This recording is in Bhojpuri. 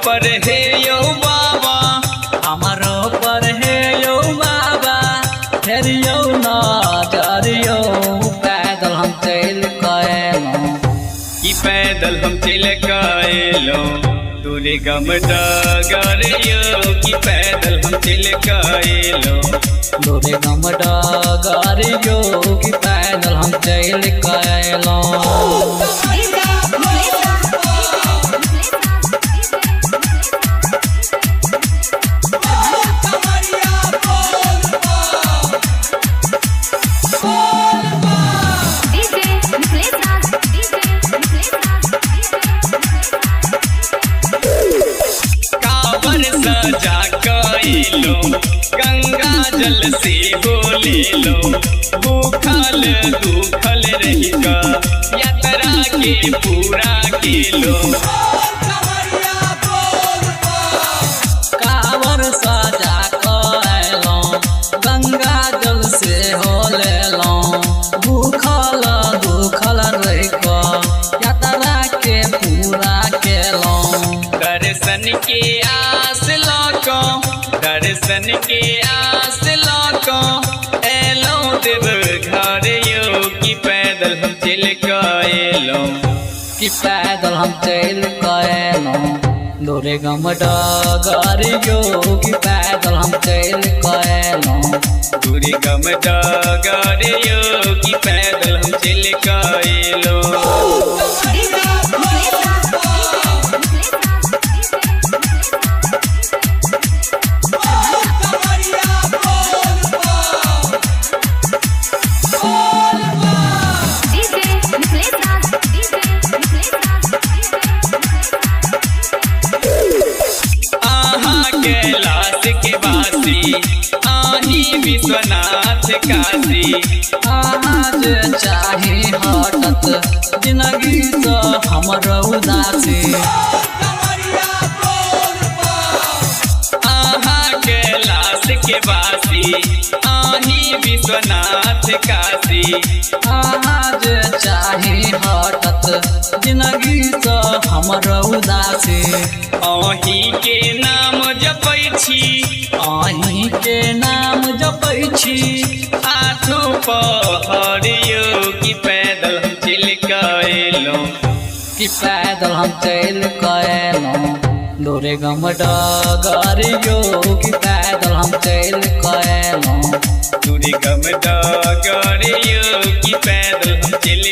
पर है यो बाबा, हमारो पर है यो बाबा, फिर यो नजर यो पैदल हम चल गएलो। कि पैदल हम चल गएलो दूरे गम डगर यो, कि पैदल हम चल गएलो दूरे गम डगर यो, कि पैदल हम चल गएलो। कांवर सजा कइलो गंगा जल से हो ले लो, भूखल दुखल रही का यात्रा के पूरा किलो। कांवर सजा कइलो गंगा जल से हो लेलो, भूखल दुखल रही का यात्रा के पूरा केलो। दर्शन के आस लको, दर्शन के आस लको एलो देव घर यो, कि पैदल हम चल गएलो कि पैदल हम चल गएलो दूरे गम डगर यो, कि पैदल हम चल गएलो। दूरी गम डगर यो, कि पैदल हम चल गएलो। कैलाश के वासी आही विश्वनाथ काशी, आज चाहे हटत जिंदगी तो हमर उदासी। आहा कैलाश के वासी आही विश्वनाथ काशी, आज चाहे हटत जिंदगी तो हमर उदासी। अही के नाम जपै छी, अही के नाम जपै छी, आठो पहर यो, कि पैदल हम चल गएलो कि पैदल हम चल गएलो दूरे गम डगर यो, कि पैदल हम चल गएलो। दूरी गम डगर यो, कि पैदल हम चल